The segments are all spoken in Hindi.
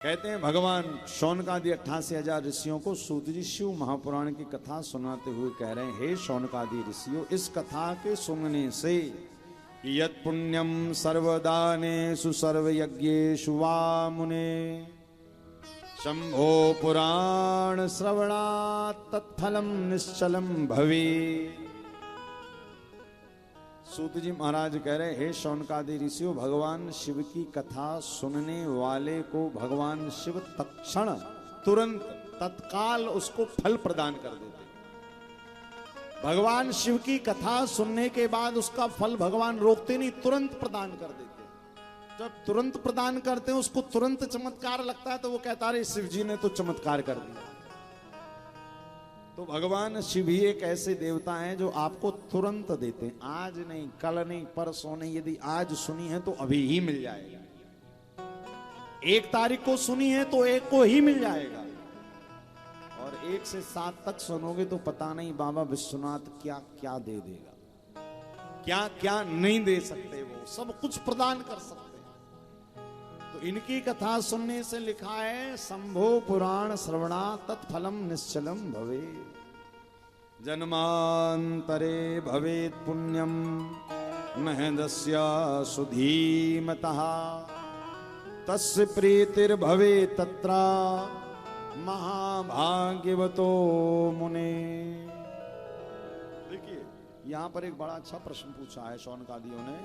कहते हैं भगवान शौनकादि 88,000 ऋषियों को सूत जी शिव महापुराण की कथा सुनाते हुए कह रहे हैं, हे शौनकादि ऋषियों, इस कथा के सुनने से यत् पुण्यम सर्वदानेषु सर्वयज्ञेषु वा मुने शंभो पुराण श्रवणात् तत्फलम निश्चलम भवे। सूत जी महाराज कह रहे, हे शौनकादि ऋषियों, भगवान शिव की कथा सुनने वाले को भगवान शिव तत्क्षण तुरंत तत्काल उसको फल प्रदान कर देते। भगवान शिव की कथा सुनने के बाद उसका फल भगवान रोकते नहीं, तुरंत प्रदान कर देते। जब तुरंत प्रदान करते हैं उसको तुरंत चमत्कार लगता है तो वो कहता है शिव जी ने तो चमत्कार कर दिया। तो भगवान शिव ही एक ऐसे देवता हैं जो आपको तुरंत देते हैं, आज नहीं, कल नहीं, परसों नहीं। यदि आज सुनी है तो अभी ही मिल जाएगा। 1 तारीख को सुनी है तो 1 को ही मिल जाएगा। और 1 से 7 तक सुनोगे तो पता नहीं बाबा विश्वनाथ क्या क्या दे देगा, क्या क्या नहीं दे सकते। वो सब कुछ प्रदान कर सकते हैं। तो इनकी कथा सुनने से लिखा है, शंभो पुराण श्रवणा तत्फलम निश्चलम भवे। जन्मांतरे भवेत् पुण्यम महदस्य सुधीमतः तस्य प्रीतिर्भवे तत्र महाभाग्यवतो मुने। देखिए यहां पर एक बड़ा अच्छा प्रश्न पूछा है शौनकादियों ने,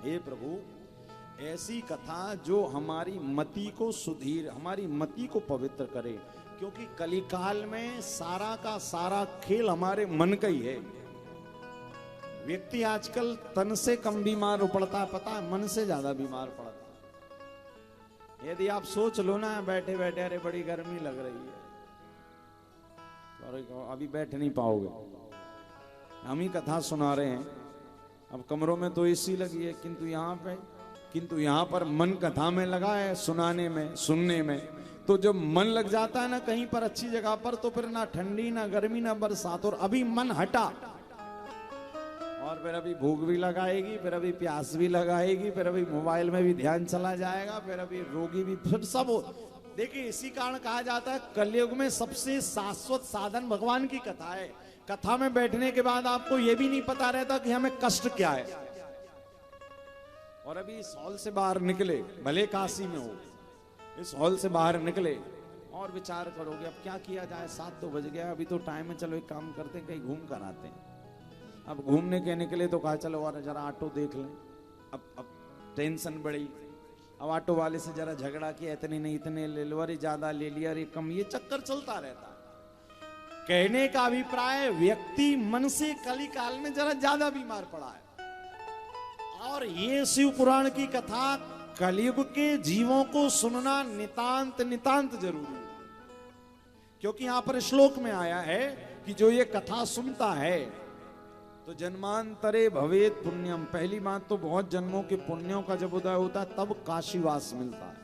हे प्रभु, ऐसी कथा जो हमारी मति को सुधीर, हमारी मति को पवित्र करे, क्योंकि कलिकाल में सारा का सारा खेल हमारे मन का ही है। व्यक्ति आजकल तन से कम बीमार पड़ता है, पता है, मन से ज्यादा बीमार पड़ता है। यदि आप सोच लो ना, बैठे बैठे अरे बड़ी गर्मी लग रही है, तो अभी बैठ नहीं पाओगे। हम ही कथा सुना रहे हैं, अब कमरों में तो एसी लगी है, किंतु यहाँ पर मन कथा में लगा है, सुनाने में, सुनने में। तो जब मन लग जाता है ना कहीं पर अच्छी जगह पर, तो फिर ना ठंडी ना गर्मी ना बरसात, और अभी मन हटा और फिर अभी भूख भी लगाएगी, फिर अभी प्यास भी लगाएगी, फिर अभी मोबाइल में भी ध्यान चला जाएगा, फिर अभी रोगी भी, फिर सब। देखिए इसी कारण कहा जाता है कलयुग में सबसे शाश्वत साधन भगवान की कथा है। कथा में बैठने के बाद आपको यह भी नहीं पता रहता कि हमें कष्ट क्या है। और अभी इस हॉल से बाहर निकले, भले काशी में हो, इस हॉल से बाहर निकले और विचार करोगे अब क्या किया जाए, 7 तो बज गया, अभी तो टाइम है, चलो एक काम करते हैं, कहीं घूम कर आते हैं। अब घूमने के निकले तो कहा चलो और जरा ऑटो देख लें। अब टेंशन बढ़ी, अब ऑटो वाले से जरा झगड़ा किया, इतने नहीं इतने ले लो, अरे ज्यादा ले लिया, अरे कम, ये चक्कर चलता रहता है। कहने का अभिप्राय, व्यक्ति मन से कली काल में जरा ज्यादा बीमार पड़ा है। और ये शिव पुराण की कथा कलयुग के जीवों को सुनना नितांत नितांत जरूरी है। क्योंकि यहां पर श्लोक में आया है कि जो ये कथा सुनता है तो जन्मांतरे भवेत् पुण्यम। पहली बात तो बहुत जन्मों के पुण्यों का जब उदय होता है तब काशीवास मिलता है,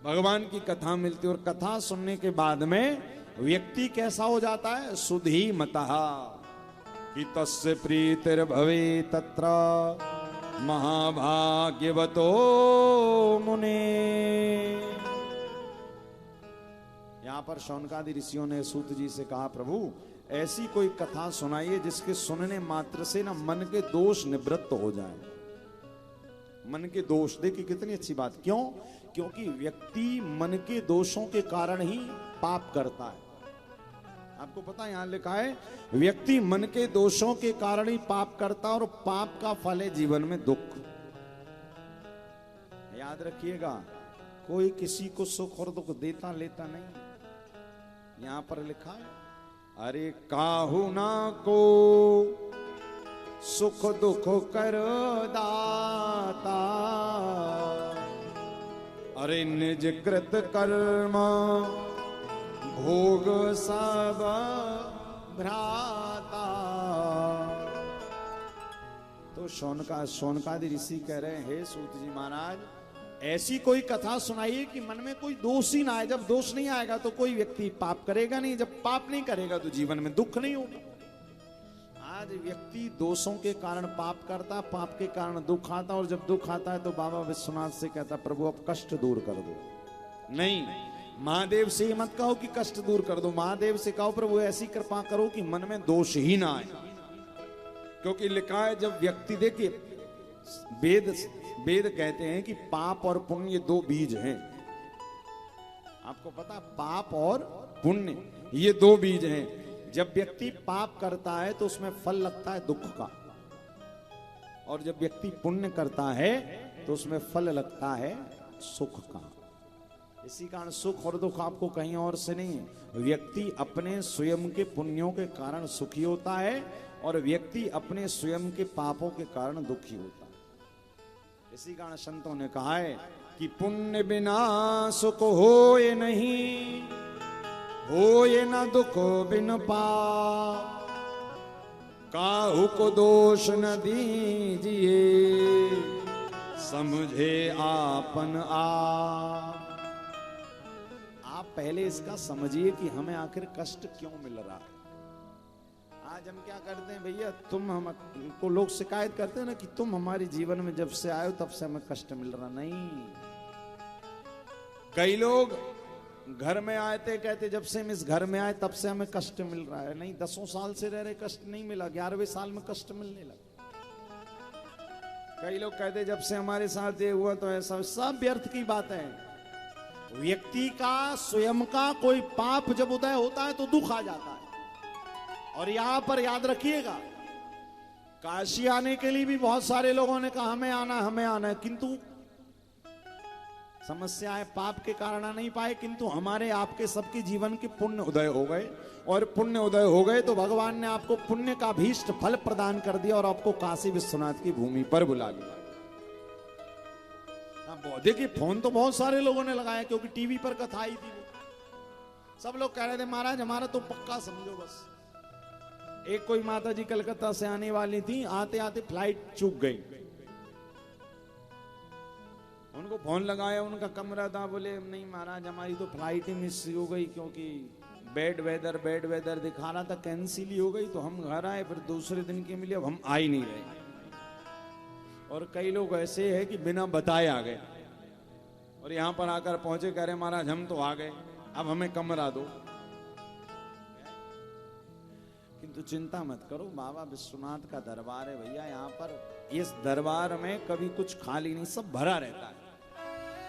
भगवान की कथा मिलती है। और कथा सुनने के बाद में व्यक्ति कैसा हो जाता है, सुधीमतः कि तस्य प्रीतिर्भवे तत्र महाभाग्यवतो मुने। यहां पर शौनकादि ऋषियों ने सूत जी से कहा, प्रभु ऐसी कोई कथा सुनाइए जिसके सुनने मात्र से ना मन के दोष निवृत्त हो जाए। मन के दोष, देखिए कितनी अच्छी बात। क्यों? क्योंकि व्यक्ति मन के दोषों के कारण ही पाप करता है। आपको पता है यहां लिखा है, व्यक्ति मन के दोषों के कारण ही पाप करता है, और पाप का फल है जीवन में दुख। याद रखिएगा, कोई किसी को सुख और दुख देता लेता नहीं। यहां पर लिखा है, अरे काहू ना को सुख दुख कर दाता, अरे निज कृत कर्म भोग सब भ्राता। तो शौनकादि ऋषि कह रहे हैं, हे सूत जी महाराज, ऐसी कोई कथा सुनाइए कि मन में कोई दोष ही ना आए। जब दोष नहीं आएगा तो कोई व्यक्ति पाप करेगा नहीं, जब पाप नहीं करेगा तो जीवन में दुख नहीं होगा। आज व्यक्ति दोषों के कारण पाप करता, पाप के कारण दुख आता, और जब दुख आता है तो बाबा विश्वनाथ से कहता, प्रभु अब कष्ट दूर कर दो, नहीं, महादेव से मत कहो कि कष्ट दूर कर दो, महादेव से कहो प्रभु ऐसी कृपा करो कि मन में दोष ही ना आए। क्योंकि लिखा है जब व्यक्ति, देखिए वेद वेद कहते हैं कि पाप और पुण्य ये दो बीज हैं। आपको पता, पाप और पुण्य ये दो बीज हैं। जब व्यक्ति पाप करता है तो उसमें फल लगता है दुख का, और जब व्यक्ति पुण्य करता है तो उसमें फल लगता है सुख का। इसी कारण सुख और दुख आपको कहीं और से नहीं है। व्यक्ति अपने स्वयं के पुण्यों के कारण सुखी होता है और व्यक्ति अपने स्वयं के पापों के कारण दुखी होता है। इसी कारण संतों ने कहा है कि पुण्य बिना सुख होए नहीं, होए न दुख बिन पाप, काहू को दोष न दीजिए, समझे आपन आप पहले इसका समझिए कि हमें आखिर कष्ट क्यों मिल रहा है। आज हम क्या करते हैं भैया, तुम हमको लोग शिकायत करते हैं ना कि तुम हमारे जीवन में जब से आए हो तब से हमें कष्ट मिल रहा। नहीं, कई लोग घर में आए थे, कहते जब से हम इस घर में आए तब से हमें कष्ट मिल रहा है। नहीं, 10 साल से रह रहे कष्ट नहीं मिला, 11वें साल में कष्ट मिलने लगा। कई लोग कहते जब से हमारे साथ ये हुआ तो ऐसा, सब व्यर्थ की बात है। व्यक्ति का स्वयं का कोई पाप जब उदय होता है तो दुख आ जाता है। और यहां पर याद रखिएगा, काशी आने के लिए भी बहुत सारे लोगों ने कहा हमें आना है, किंतु समस्या है पाप के कारण आ नहीं पाए। किंतु हमारे आपके सबके जीवन के पुण्य उदय हो गए, और पुण्य उदय हो गए तो भगवान ने आपको पुण्य का भीष्ट फल प्रदान कर दिया और आपको काशी विश्वनाथ की भूमि पर बुला लिया। देखिए फोन तो बहुत सारे लोगों ने लगाया, क्योंकि टीवी पर कथा आई थी। सब लोग कह रहे थे महाराज हमारा तो पक्का समझो बस। एक कोई माता जी कलकत्ता से आने वाली थी, आते आते फ्लाइट चूक गई। उनको फोन लगाया, उनका कमरा था, बोले नहीं महाराज हमारी तो फ्लाइट ही मिस हो गई, क्योंकि बैड वेदर दिखा रहा था, कैंसिल ही हो गई। तो हम घर आए, फिर दूसरे दिन के मिले, अब हम आ ही नहीं रहे। और कई लोग ऐसे हैं कि बिना बताए आ गए और यहां पर आकर पहुंचे, कह रहे महाराज हम तो आ गए, अब हमें कमरा दो। किंतु चिंता मत करो, बाबा विश्वनाथ का दरबार है भैया। यहाँ पर इस दरबार में कभी कुछ खाली नहीं, सब भरा रहता है।